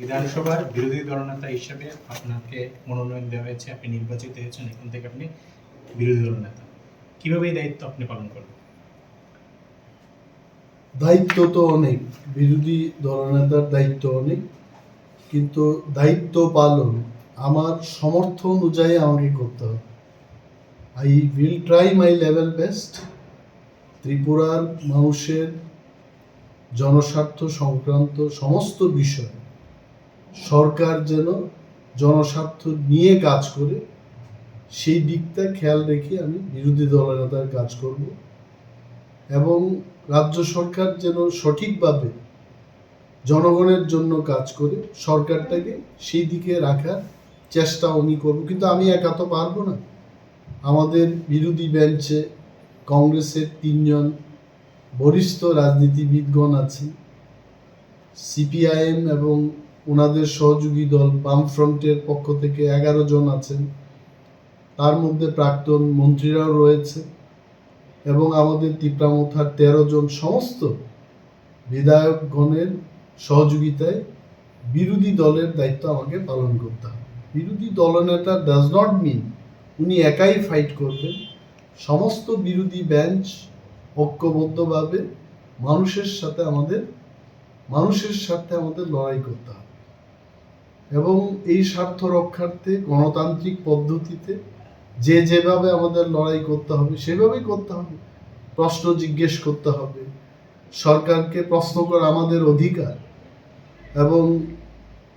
বিধানসভার বিরোধী দলনেতা হিসেবে আপনাকে মনোনয়ন দেওয়া হয়েছে, আপনি নির্বাচিত হয়েছেন, এখন থেকে আপনি বিরোধী দলনেতা। কিভাবে এই দায়িত্ব আপনি পালন করবেন? দায়িত্ব তো অনেক, বিরোধী দলনেতার দায়িত্ব অনেক, কিন্তু দায়িত্ব পালন আমার সমর্থ অনুযায়ী আমাকে করতে হবে। I will try my level best ত্রিপুরার মানুষের জনস্বার্থ সংক্রান্ত সমস্ত বিষয় সরকার যেন জনস্বার্থ নিয়ে কাজ করে সেই দিকটা খেয়াল রেখে আমি বিরোধী দলনেতার কাজ করব, এবং রাজ্য সরকার যেন সঠিকভাবে জনগণের জন্য কাজ করে সরকারটাকে সেই দিকে রাখার চেষ্টা আমি করব। কিন্তু আমি একা তো পারবো না। আমাদের বিরোধী বেঞ্চে কংগ্রেসের 3 জন বরিষ্ঠ রাজনীতিবিদগণ আছেন, সিপিআইএম এবং ওনাদের সহযোগী দল বামফ্রন্টের পক্ষ থেকে 11 জন আছেন, তার মধ্যে প্রাক্তন মন্ত্রীরাও রয়েছে, এবং আমাদের তিপ্রা মথার 13 জন সমস্ত বিধায়কগণের সহযোগিতায় বিরোধী দলের দায়িত্ব আমাকে পালন করতে হবে। বিরোধী দলনেতা ডাজ নট মিন উনি একাই ফাইট করবেন। সমস্ত বিরোধী বেঞ্চ ঐক্যবদ্ধভাবে মানুষের সাথে আমাদের লড়াই করতে হবে, এবং এই স্বার্থ রক্ষার্থে গণতান্ত্রিক পদ্ধতিতে যেভাবে আমাদের লড়াই করতে হবে সেভাবেই করতে হবে। প্রশ্ন জিজ্ঞেস করতে হবে, সরকারকে প্রশ্ন করা আমাদের অধিকার, এবং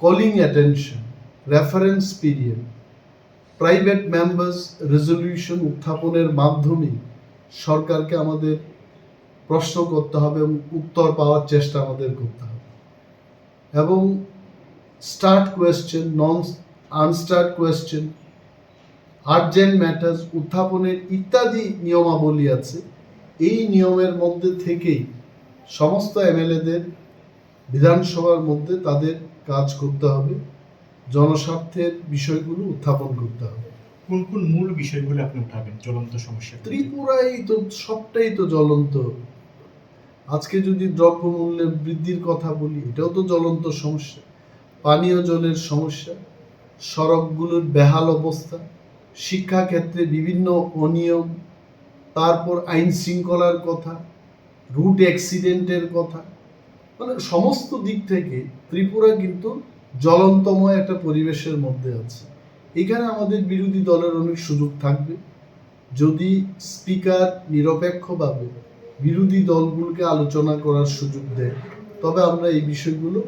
calling attention, reference period, private members resolution উত্থাপনের মাধ্যমে সরকারকে আমাদের প্রশ্ন করতে হবে এবং উত্তর পাওয়ার চেষ্টা আমাদের করতে হবে, এবং স্টার্ট কোয়েশ্চেন, নন আনস্টার্ট কোয়েশ্চেন, আর্জেন্ট ম্যাটার্স উত্থাপনের ইত্যাদি নিয়মাবলী আছে। এই নিয়মের মধ্যে থেকেই সমস্ত এমএলএদের বিধানসভার মধ্যে তাদের কাজ করতে হবে, জনস্বার্থের বিষয়গুলো উত্থাপন করতে হবে। কোন কোন মূল বিষয়গুলো আপনি উঠাবেন? জ্বলন্ত সমস্যা ত্রিপুরায় তো সবটাই তো জ্বলন্ত। আজকে যদি দ্রব্যমূল্যের বৃদ্ধির কথা বলি, এটাও তো জ্বলন্ত সমস্যা। পানীয় জলের সমস্যা, সড়কগুলোর বেহাল অবস্থা, শিক্ষাক্ষেত্রে বিভিন্ন অনিয়ম, তারপর আইন শৃঙ্খলার কথা, রুট অ্যাক্সিডেন্টের কথা, মানে সমস্ত দিক থেকে ত্রিপুরা কিন্তু জ্বলন্তময় একটা পরিবেশের মধ্যে আছে। এখানে আমাদের বিরোধী দলের অনেক সুযোগ থাকবে যদি স্পিকার নিরপেক্ষভাবে বিরোধী দলগুলোকে আলোচনা করার সুযোগ দেয়, তবে আমরা এই বিষয়গুলো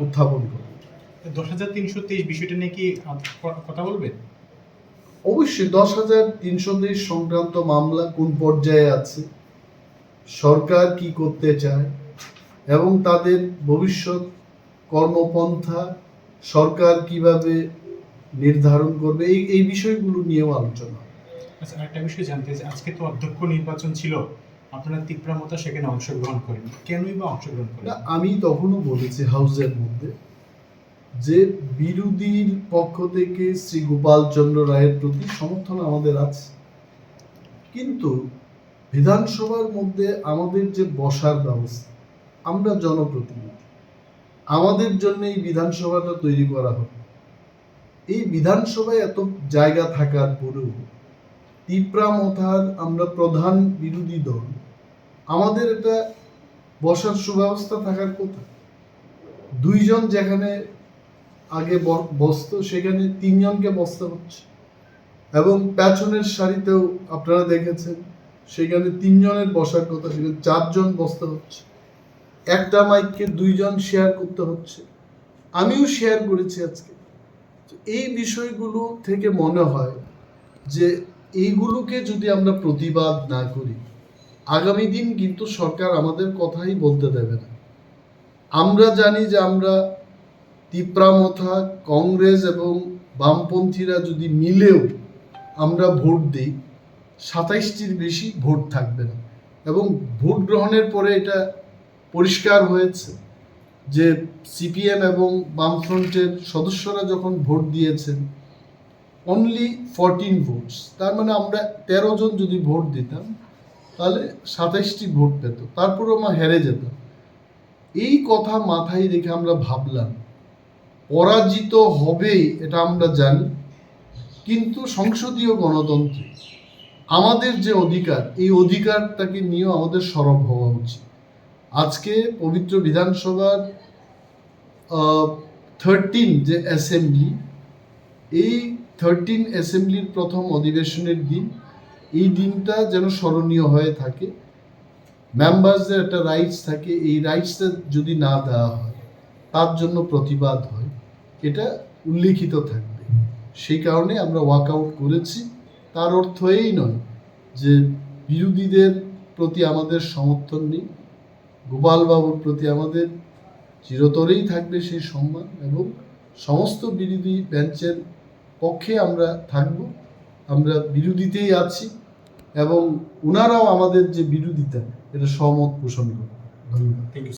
উত্থাপন করব। 10,323 বিষয়টা নিয়ে কি কথা বলবেন? অবশ্যই 10,323 সংক্রান্ত মামলা কোন পর্যায়ে আছে, সরকার কি করতে চায়, এবং তাদের ভবিষ্যৎ কর্মপন্থা সরকার কিভাবে নির্ধারণ করবে, এই বিষয়গুলো নিয়েও আলোচনা। আচ্ছা, একটা বিষয় জানতে চাই, আজকে তো অধ্যক্ষ নির্বাচন ছিল, আপনারা তিপ্রা মথা সেখানে অংশগ্রহণ করেন, কেনই বা অংশগ্রহণ করেন? আমি তখনও বলেছি হাউসের মধ্যে যে বিরোধীর পক্ষ থেকে শ্রী গোপাল চন্দ্র রায়ের প্রতি সমর্থন আমাদের আছে, কিন্তু বিধানসভার মধ্যে আমাদের যে বসার ব্যবস্থা, আমরা জনপ্রতিনিধি, আমাদের জন্য এই বিধানসভাটা তৈরি করা হবে। এই বিধানসভায় এত জায়গা থাকার পরেও তিপ্রা মথার আমরা প্রধান বিরোধী দল, আমাদের এটা বসার সুব্যবস্থা থাকার কথা। 2 জন যেখানে আগে বসতো সেখানে 3 জনকে বসতে হচ্ছে, এবং পেছনের সারিতেও আপনারা দেখেছেন সেখানে 3 জনের বসার কথা, সেখানে 4 জন বসতে হচ্ছে। একটা মাইককে 2 জন শেয়ার করতে হচ্ছে, আমিও শেয়ার করেছি আজকে। এই বিষয়গুলো থেকে মনে হয় যে এইগুলোকে যদি আমরা প্রতিবাদ না করি, আগামী দিন কিন্তু সরকার আমাদের কথাই বলতে দেবে না। আমরা জানি যে আমরা তিপ্রা মথা, কংগ্রেস এবং বামপন্থীরা যদি মিলেও আমরা ভোট দিই, 27টির বেশি ভোট থাকবে না, এবং ভোট গ্রহণের পরে এটা পরিষ্কার হয়েছে যে সিপিএম এবং বামফ্রন্টের সদস্যরা যখন ভোট দিয়েছেন অনলি 14 ভোটস, তার মানে আমরা 13 জন যদি ভোট দিতাম তাহলে 27টি ভোট পেত, তারপরে আমরা হেরে যেতাম। এই কথা মাথায় রেখে আমরা ভাবলাম পরাজিত হবেই এটা আমরা জানি, কিন্তু সংসদীয় গণতন্ত্রে আমাদের যে অধিকার, এই অধিকারটাকে নিয়েও আমাদের সরব হওয়া উচিত। আজকে পবিত্র বিধানসভার 13 যে অ্যাসেম্বলি, এই 13 অ্যাসেম্বলির প্রথম অধিবেশনের দিন, এই দিনটা যেন স্মরণীয় হয়ে থাকে। মেম্বারসদের একটা রাইটস থাকে, এই রাইটসটা যদি না দেওয়া হয়, তার জন্য প্রতিবাদ হয়, এটা উল্লেখিত থাকবে। সেই কারণে আমরা ওয়াকআউট করেছি। তার অর্থ এই নয় যে বিরোধীদের প্রতি আমাদের সমর্থন নেই। গোপালবাবুর প্রতি আমাদের চিরতরেই থাকবে সেই সম্মান, এবং সমস্ত বিরোধী বেঞ্চের পক্ষে আমরা থাকব। আমরা বিরোধীতেই আছি, এবং ওনারাও আমাদের যে বিরোধিতা, এটা সহমত পোষণ করবে। ধন্যবাদ। Thank you.